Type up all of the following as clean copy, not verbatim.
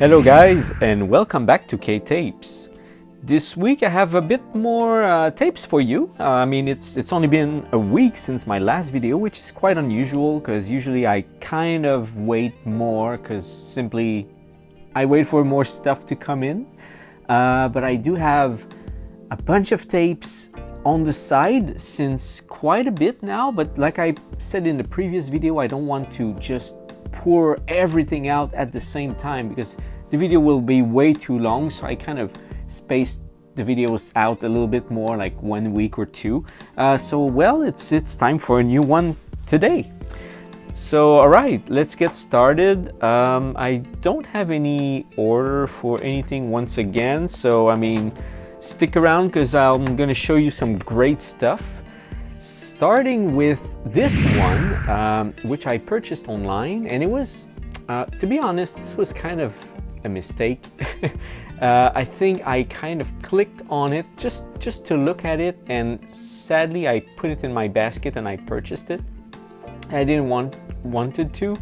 Hello guys, and welcome back to K-Tapes. This week I have a bit more tapes for you. It's only been a week since my last video, which is quite unusual because usually I kind of wait more because simply I wait for more stuff to come in. But I do have a bunch of tapes on the side since quite a bit now, but like I said in the previous video, I don't want to just pour everything out at the same time because the video will be way too long, so I kind of spaced the videos out a little bit more, like 1 week or two. It's time for a new one today. So alright, let's get started. I don't have any order for anything once again, so stick around because I'm gonna show you some great stuff. Starting with this one, which I purchased online, and it was, to be honest, this was kind of a mistake. I think I kind of clicked on it just to look at it, and sadly I put it in my basket and I purchased it. I didn't wanted to.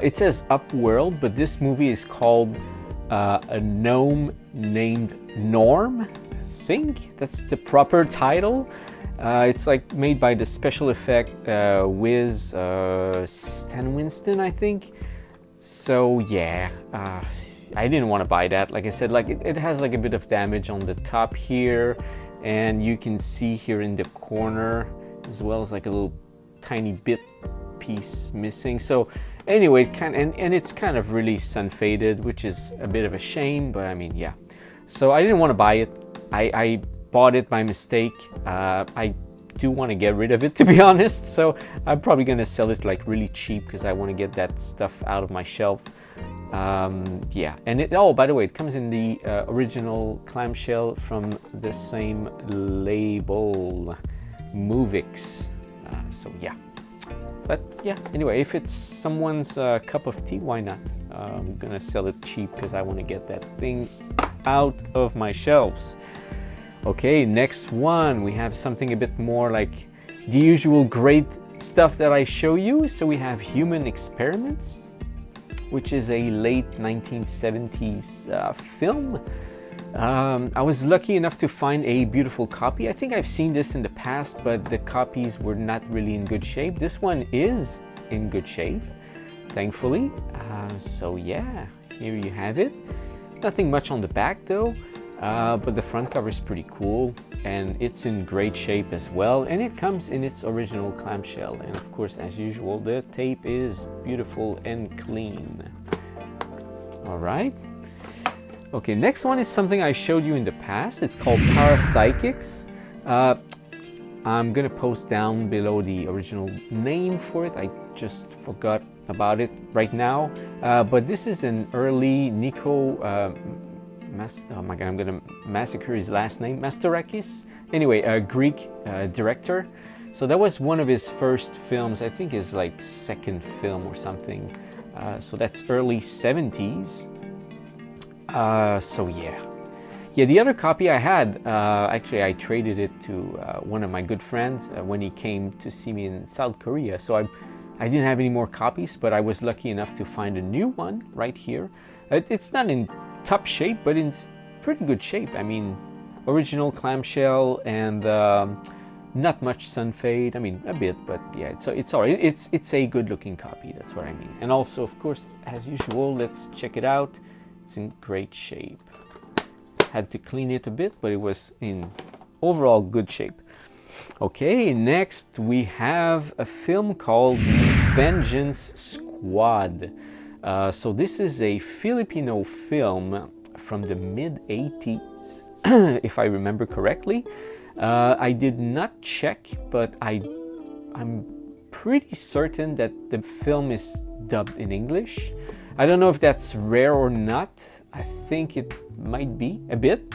It says Upworld, but this movie is called A Gnome Named Norm. I think that's the proper title. It's like made by the special effect Wiz Stan Winston, I think. So yeah, I didn't want to buy that. Like I said, like it has like a bit of damage on the top here, and you can see here in the corner as well as like a little tiny bit piece missing. So anyway, it's kind of really sun faded, which is a bit of a shame, but yeah. So I didn't want to buy it. I bought it by mistake. I do want to get rid of it, to be honest, so I'm probably gonna sell it like really cheap because I want to get that stuff out of my shelf. Yeah, and by the way, it comes in the original clamshell from the same label, Movix. So yeah, but yeah, anyway, if it's someone's cup of tea, why not? I'm gonna sell it cheap because I want to get that thing out of my shelves. Okay, next one, we have something a bit more like the usual great stuff that I show you. So we have Human Experiments, which is a late 1970s film. I was lucky enough to find a beautiful copy. I think I've seen this in the past, but the copies were not really in good shape. This one is in good shape, thankfully. So yeah, here you have it. Nothing much on the back though. But the front cover is pretty cool, and it's in great shape as well, and it comes in its original clamshell, and of course, as usual, the tape is beautiful and clean. All right, okay, next one is something I showed you in the past. It's called Parapsychics. I'm gonna post down below the original name for it. I just forgot about it right now, but this is an early Nico oh my god, I'm gonna massacre his last name, Mastorakis. Anyway, a Greek director. So that was one of his first films. I think his like second film or something. So that's early 70s. So yeah. Yeah, the other copy I had, actually I traded it to one of my good friends when he came to see me in South Korea. So I didn't have any more copies, but I was lucky enough to find a new one right here. It's not in top shape, but in pretty good shape. Original clamshell and not much sun fade. A bit, but yeah, it's alright. It's a good looking copy, that's what I mean. And also, of course, as usual, let's check it out. It's in great shape. Had to clean it a bit, but it was in overall good shape. Okay, next we have a film called The Vengeance Squad. So this is a Filipino film from the mid-80s, if I remember correctly. I did not check, but I'm pretty certain that the film is dubbed in English. I don't know if that's rare or not. I think it might be a bit.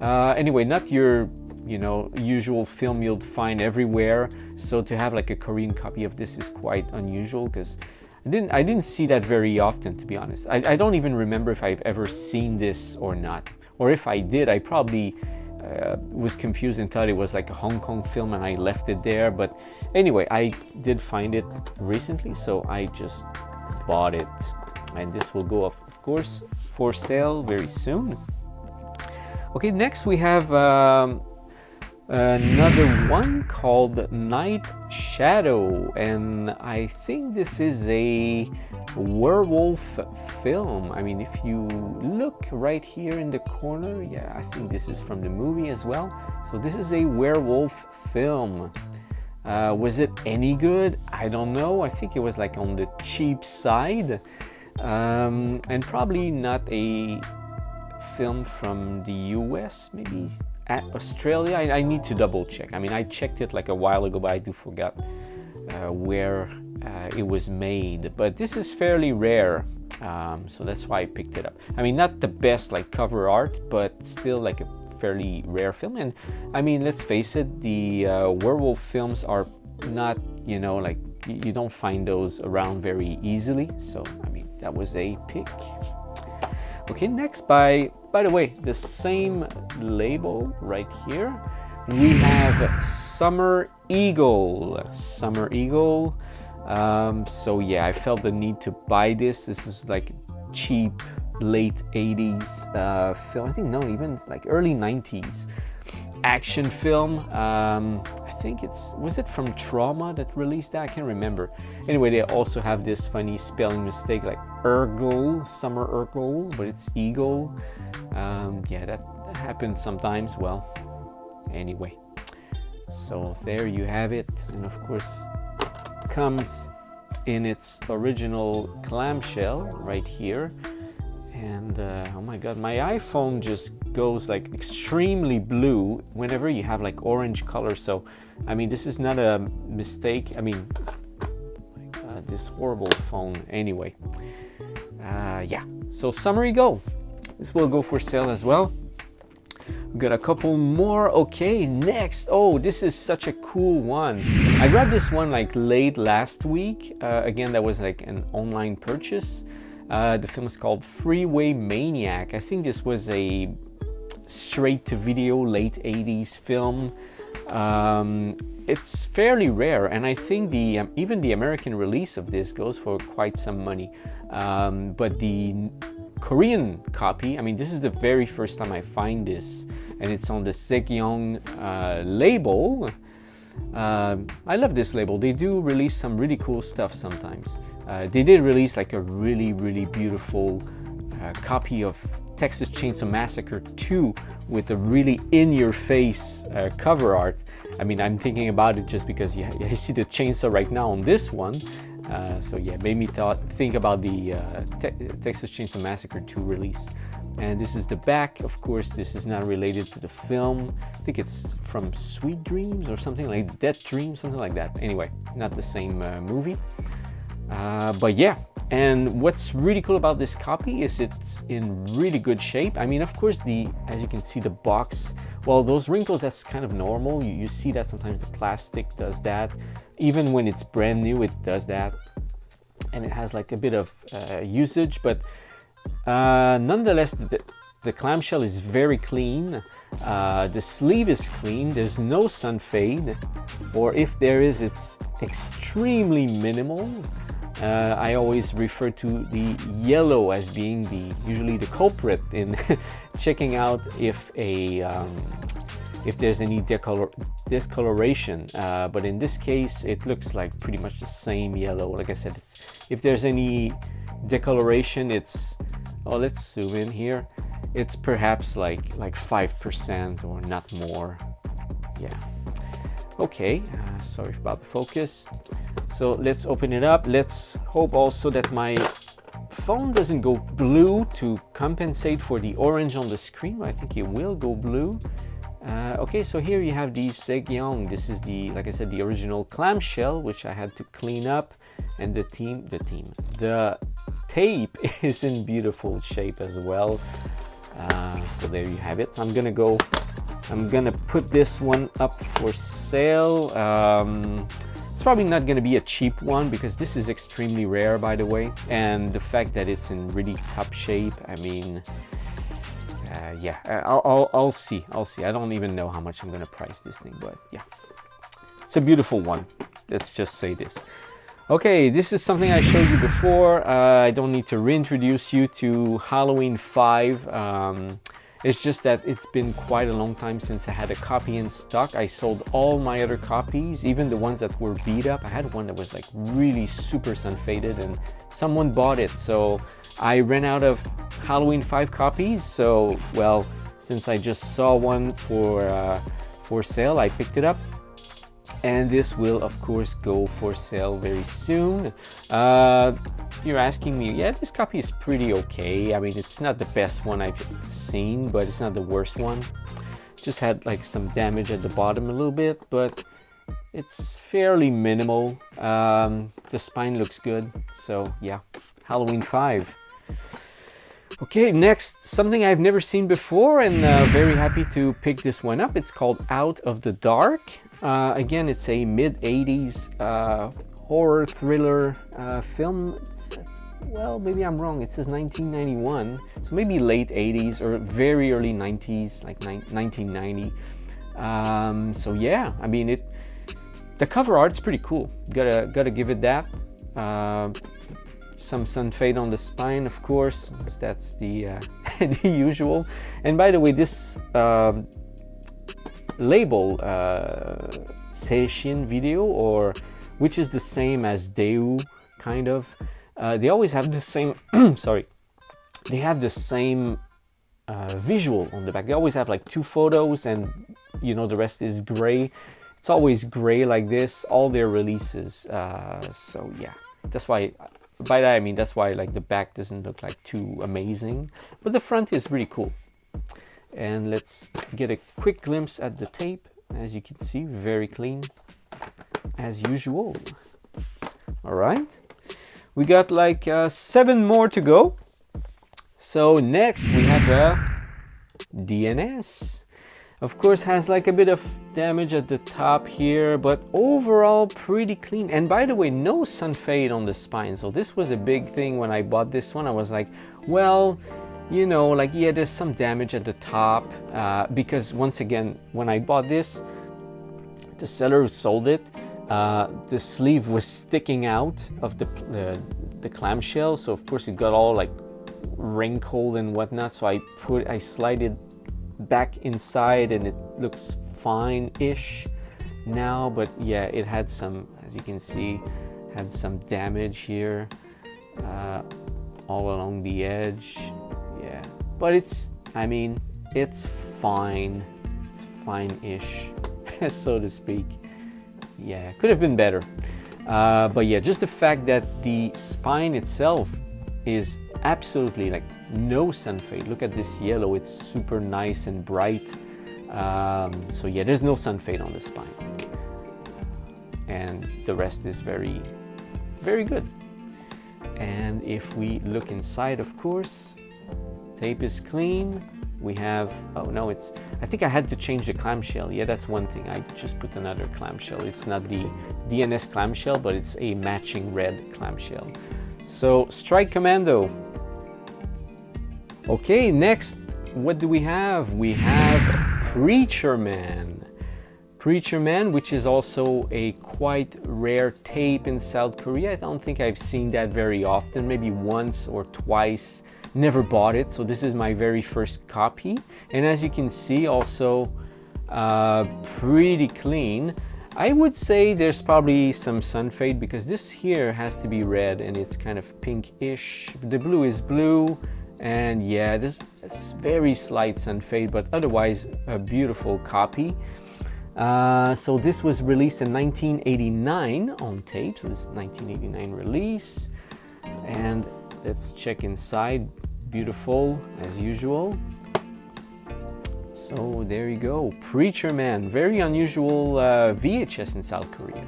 Anyway, not your usual film you'll find everywhere. So to have like a Korean copy of this is quite unusual because I didn't see that very often, to be honest. I don't even remember if I've ever seen this or not. Or if I did, I probably was confused and thought it was like a Hong Kong film and I left it there. But anyway, I did find it recently, so I just bought it. and this will go of course for sale very soon. Okay, next we have another one called Night Shadow, and I think this is a werewolf film. I mean, if you look right here in the corner, yeah, I think this is from the movie as well. So this is a werewolf film. Was it any good? I don't know. I think it was like on the cheap side, and probably not a film from the US, maybe at Australia. I need to double check. I mean, I checked it like a while ago, but I do forget where it was made. But this is fairly rare, so that's why I picked it up. I mean, not the best like cover art, but still like a fairly rare film. And I mean, let's face it, the werewolf films are not, you know, like you don't find those around very easily. So I mean, that was a pick. Okay, next, by the way, the same label right here, we have Summer Eagle. Summer Eagle. So yeah, I felt the need to buy this. This is like cheap late 80s film. I think no, even like early 90s action film. I think was it from Trauma that released that? I can't remember. Anyway, they also have this funny spelling mistake, like Urgle, Summer Urgle, but it's Eagle. Yeah, that happens sometimes. Well, anyway, so there you have it, and of course comes in its original clamshell right here. And oh my god, my iPhone just goes like extremely blue whenever you have like orange color. So I mean, this is not a mistake. I mean, oh my god, this horrible phone. Anyway, yeah, so Summer Eagle, this will go for sale as well. We got a couple more. Okay, next. Oh, this is such a cool one. I grabbed this one like late last week. Again, that was like an online purchase. The film is called Freeway Maniac. I think this was a straight-to-video late 80s film. It's fairly rare, and I think even the American release of this goes for quite some money. But the Korean copy, I mean, this is the very first time I find this, and it's on the Sekyong label. I love this label. They do release some really cool stuff sometimes. They did release like a really, really beautiful copy of Texas Chainsaw Massacre 2 with a really in-your-face cover art. I mean, I'm thinking about it just because you see the chainsaw right now on this one. So yeah, made me think about the Texas Chainsaw Massacre 2 release. And this is the back. Of course, this is not related to the film. I think it's from Sweet Dreams or something like Dead Dreams, something like that. Anyway, not the same movie. But yeah, and what's really cool about this copy is it's in really good shape. I mean, of course, as you can see, the box, well, those wrinkles, that's kind of normal. You see that sometimes the plastic does that. Even when it's brand new, it does that. And it has like a bit of usage, but nonetheless, the clamshell is very clean. The sleeve is clean. There's no sun fade, or if there is, it's extremely minimal. I always refer to the yellow as being usually the culprit in checking out if there's any discoloration. But in this case, it looks like pretty much the same yellow. Like I said, if there's any discoloration, it's, oh, let's zoom in here. It's perhaps like 5% or not more. Yeah. Okay. Sorry about the focus. So let's open it up. Let's hope also that my phone doesn't go blue to compensate for the orange on the screen. I think it will go blue. Okay, so here you have the Sekyong. This is like I said, the original clamshell, which I had to clean up, and the tape is in beautiful shape as well. So there you have it. So I'm gonna put this one up for sale. It's probably not going to be a cheap one because this is extremely rare, by the way, and the fact that it's in really top shape, I mean, yeah, I'll see. I don't even know how much I'm going to price this thing, but yeah, it's a beautiful one. Let's just say this. Okay, this is something I showed you before. I don't need to reintroduce you to Halloween 5. It's just that it's been quite a long time since I had a copy in stock. I sold all my other copies, even the ones that were beat up. I had one that was like really super sun-faded and someone bought it. So I ran out of Halloween 5 copies. So, well, since I just saw one for sale, I picked it up. And this will, of course, go for sale very soon. You're asking me, yeah, this copy is pretty okay. I mean, it's not the best one I've seen, but it's not the worst one. Just had like some damage at the bottom a little bit, but it's fairly minimal. The spine looks good. So yeah, Halloween 5. Okay, next, something I've never seen before, and very happy to pick this one up. It's called Out of the Dark. Again, it's a mid-80s horror thriller film. Well, maybe I'm wrong. It says 1991, so maybe late 80s or very early 90s, like 1990. So yeah, I mean, the cover art's pretty cool. Gotta give it that. Some sun fade on the spine, of course. That's the the usual. And by the way, this label Seishin video, or which is the same as Deu, kind of. They always have the same. Sorry, they have the same visual on the back. They always have like 2 photos, and you know the rest is gray. It's always gray like this. All their releases. So yeah, that's why. By that I mean that's why like the back doesn't look like too amazing, but the front is really cool. And let's get a quick glimpse at the tape. As you can see, very clean as usual. All right, we got like 7 more to go. So next we have a DNS. Of course, has like a bit of damage at the top here, but overall pretty clean. And by the way, no sun fade on the spine. So this was a big thing when I bought this one. I was like, well, you know, like, yeah, there's some damage at the top, because once again, when I bought this, the seller who sold it, the sleeve was sticking out of the clamshell. So of course it got all like wrinkled and whatnot. So I slide it back inside and it looks fine-ish now, but yeah, it had some, as you can see, had some damage here all along the edge. Yeah, but it's, I mean, it's fine. It's fine-ish, so to speak. Yeah, could have been better. But yeah, just the fact that the spine itself is absolutely like no sun fade. Look at this yellow, it's super nice and bright. So yeah, there's no sun fade on the spine. And the rest is very, very good. And if we look inside, of course, tape is clean. We have, oh no, it's, I think I had to change the clamshell. Yeah, that's one thing. I just put another clamshell. It's not the DNS clamshell, but it's a matching red clamshell. So, Strike Commando. Okay, next, what do we have? We have Preacher Man. Preacher Man, which is also a quite rare tape in South Korea. I don't think I've seen that very often, maybe once or twice. Never bought it, so this is my very first copy. And as you can see, also pretty clean. I would say there's probably some sun fade because this here has to be red and it's kind of pinkish. The blue is blue, and yeah, this is very slight sun fade, but otherwise a beautiful copy. So this was released in 1989 on tape, so this is 1989 release. And let's check inside. Beautiful as usual. So there you go, Preacher Man, very unusual VHS in South Korea,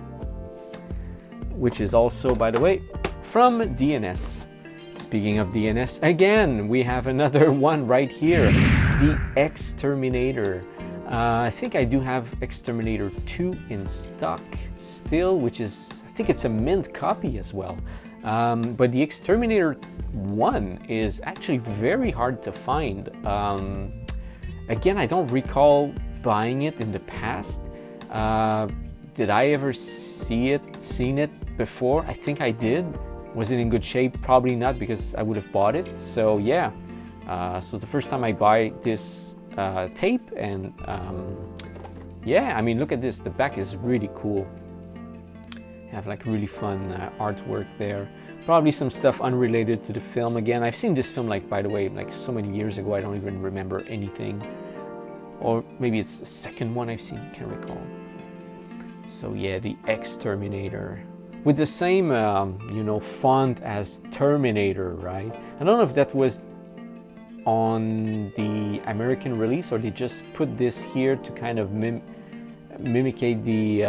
which is also, by the way, from DNS. Speaking of DNS, again, we have another one right here, the Exterminator. I think I do have Exterminator 2 in stock still, which is, I think it's a mint copy as well. But the Exterminator 1 is actually very hard to find. Again, I don't recall buying it in the past, did I ever seen it before? I think I did. Was it in good shape? Probably not, because I would have bought it. So yeah, so it's the first time I buy this tape, and yeah, I mean, look at this. The back is really cool. You have like really fun artwork there. Probably some stuff unrelated to the film. Again, I've seen this film, like, by the way, like so many years ago, I don't even remember anything. Or maybe it's the second one I've seen, can't recall. So yeah, the Exterminator, with the same you know, font as Terminator, right? I don't know if that was on the American release, or they just put this here to kind of mimicate the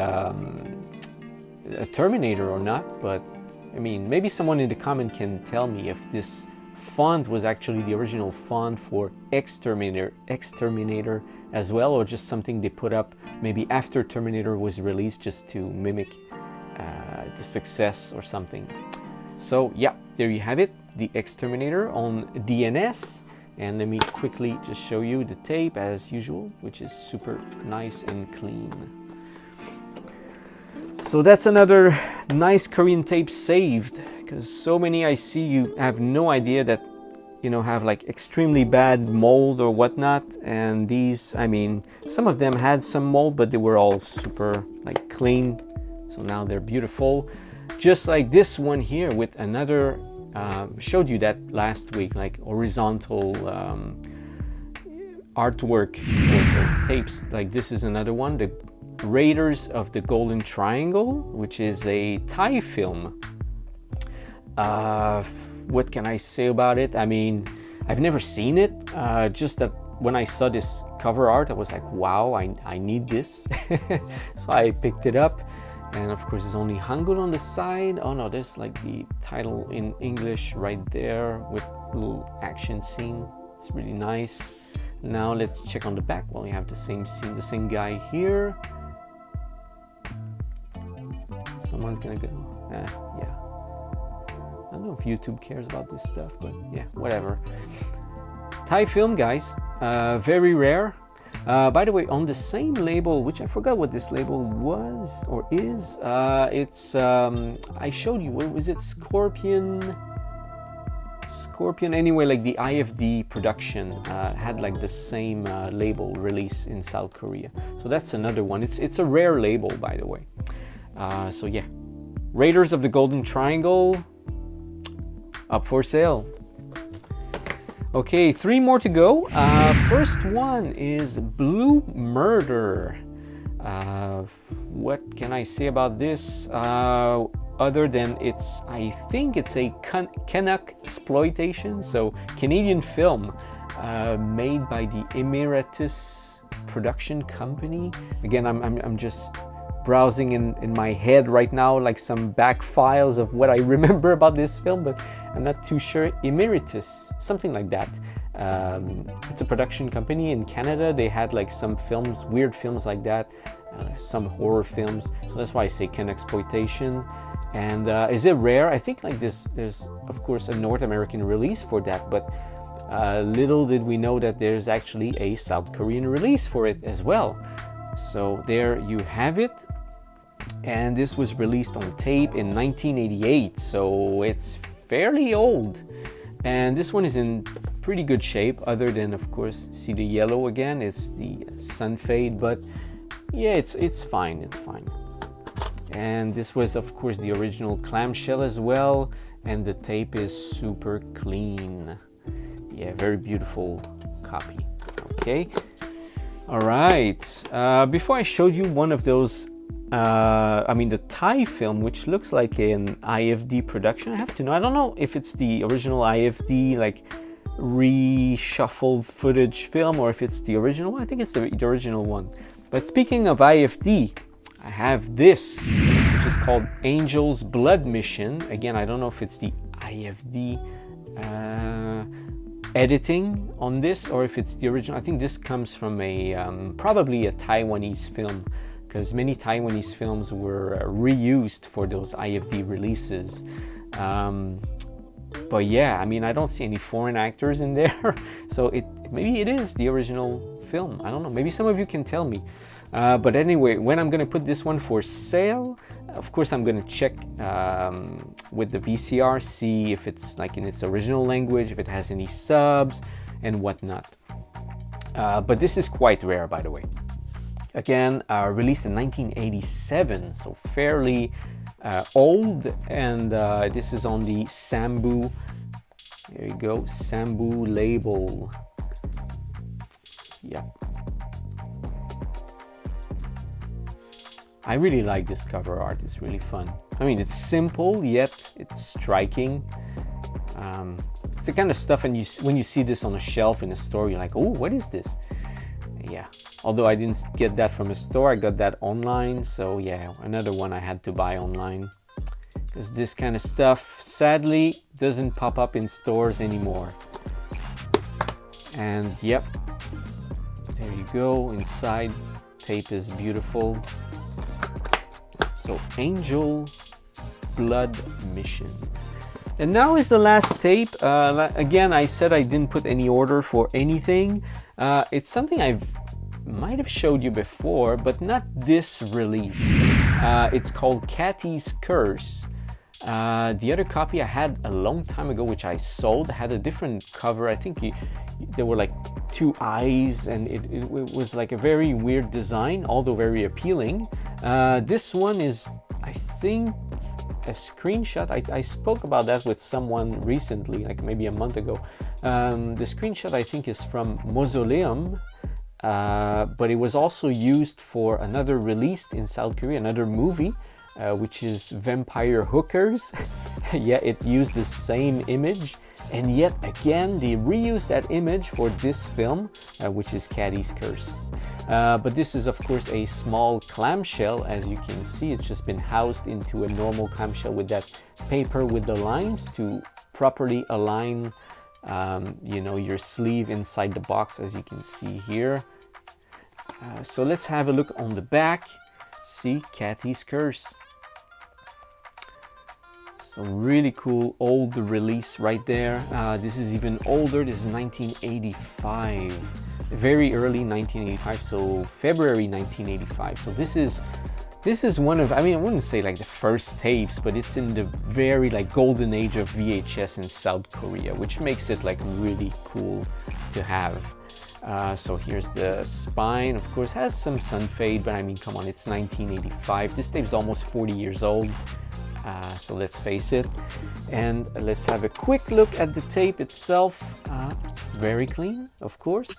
Terminator or not. But I mean, maybe someone in the comment can tell me if this font was actually the original font for Exterminator as well, or just something they put up maybe after Terminator was released just to mimic the success or something. So yeah, there you have it, the Exterminator on DNS. And let me quickly just show you the tape as usual, which is super nice and clean. So that's another nice Korean tape saved, because so many I see you have no idea that, you know, have like extremely bad mold or whatnot. And these, I mean, some of them had some mold, but they were all super like clean. So now they're beautiful. Just like this one here with another, showed you that last week, like horizontal artwork for those tapes. Like this is another one, the Raiders of the Golden Triangle, which is a Thai film. What can I say about it? I mean, I've never seen it, just that when I saw this cover art, I was like, wow, I need this. So I picked it up, and of course it's only Hangul on the side. Oh no, there's like the title in English right there with a little action scene. It's really nice. Now let's check on the back. Well, you have the same scene, the same guy here. Someone's gonna go, yeah. I don't know if YouTube cares about this stuff, but yeah, whatever. Thai film, guys, very rare. By the way, on the same label, which I forgot what this label was or is, it's, I showed you, what was it, Scorpion, anyway, like the IFD production had like the same label release in South Korea. So that's another one. It's a rare label, by the way. So yeah, Raiders of the Golden Triangle, up for sale. Okay, 3 more to go. First one is Blue Murder. What can I say about this? Other than I think it's a Canuck exploitation, so Canadian film made by the Emeritus Production Company. Again, I'm just browsing in my head right now, like some back files of what I remember about this film, but I'm not too sure. Emeritus, something like that. It's a production company in Canada. They had like some films, weird films like that, some horror films. So that's why I say Ken exploitation. And is it rare? I think like there's of course a North American release for that, but little did we know that there's actually a South Korean release for it as well. So there you have it. And this was released on tape in 1988, so it's fairly old. And this one is in pretty good shape, other than, of course, see the yellow again, it's the sun fade, but yeah, it's fine, it's fine. And this was, of course, the original clamshell as well, and the tape is super clean. Yeah, very beautiful copy. Okay, all right. Before I showed you one of those, I mean the Thai film, which looks like an IFD production, I have to know. I don't know if it's the original IFD, like reshuffled footage film, or if it's the original one. I think it's the original one. But speaking of IFD, I have this, which is called Angel's Blood Mission. Again, I don't know if it's the IFD editing on this, or if it's the original. I think this comes from a probably a Taiwanese film, because many Taiwanese films were reused for those IFD releases. But yeah, I mean, I don't see any foreign actors in there, so maybe it is the original film. I don't know. Maybe some of you can tell me. But anyway, when I'm gonna put this one for sale, of course I'm gonna check with the VCR, see if it's like in its original language, if it has any subs and whatnot. But this is quite rare, by the way. Again, released in 1987, so fairly old, and this is on the Sambu, there you go, Sambu label. Yeah, I really like this cover art. It's really fun. I mean, it's simple yet it's striking. It's the kind of stuff, and when you see this on a shelf in a store, you're like, oh, what is this? Yeah, although I didn't get that from a store, I got that online. So yeah, another one I had to buy online, because this kind of stuff sadly doesn't pop up in stores anymore. And yep, there you go. Inside, tape is beautiful. So Angel Blood Mission. And now is the last tape. Again, I said I didn't put any order for anything. It's something I might have showed you before, but not this release. It's called Caddys Curse. The other copy I had a long time ago, which I sold, had a different cover. I think there were like two eyes, and it was like a very weird design, although very appealing. This one is, I think, a screenshot. I spoke about that with someone recently, like maybe a month ago. The screenshot I think is from Mausoleum, but it was also used for another release in South Korea, another movie, which is Vampire Hookers. Yeah, it used the same image, and yet again they reused that image for this film, which is Caddys Curse. But this is of course a small clamshell. As you can see, it's just been housed into a normal clamshell with that paper with the lines to properly align you know, your sleeve inside the box, as you can see here. So let's have a look on the back. See, Caddys Curse. So really cool old release right there. This is even older. This is 1985, very early 1985, so February 1985. So this is one of, I mean, I wouldn't say like the first tapes, but it's in the very like golden age of VHS in South Korea, which makes it like really cool to have. So here's the spine. Of course, has some sun fade, but I mean, come on, it's 1985. This tape is almost 40 years old. So let's face it, and let's have a quick look at the tape itself. Very clean, of course.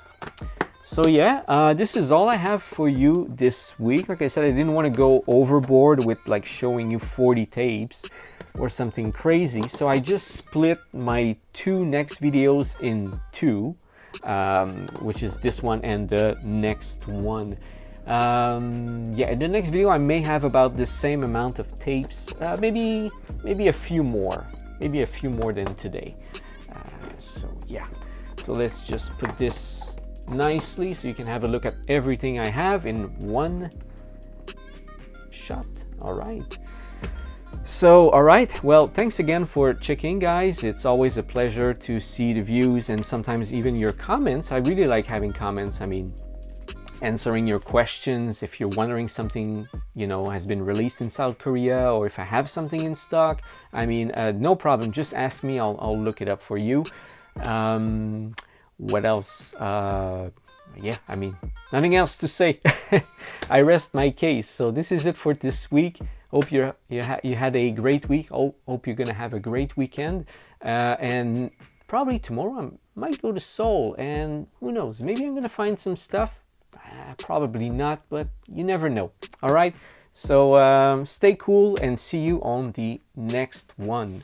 So yeah, this is all I have for you this week. Like I said, I didn't want to go overboard with like showing you 40 tapes or something crazy, so I just split my two next videos in two, which is this one and the next one. Yeah, in the next video I may have about the same amount of tapes, maybe a few more than today. So yeah, so let's just put this nicely so you can have a look at everything I have in one shot. All right. So, all right, well, thanks again for checking, guys. It's always a pleasure to see the views and sometimes even your comments. I really like having comments. I mean, answering your questions. If you're wondering something, you know, has been released in South Korea, or if I have something in stock, I mean, no problem. Just ask me. I'll look it up for you. What else? Yeah, I mean, nothing else to say. I rest my case. So this is it for this week. Hope you had a great week. Hope you're gonna have a great weekend. And probably tomorrow I might go to Seoul, and who knows? Maybe I'm gonna find some stuff. Probably not, but you never know. All right. So stay cool and see you on the next one.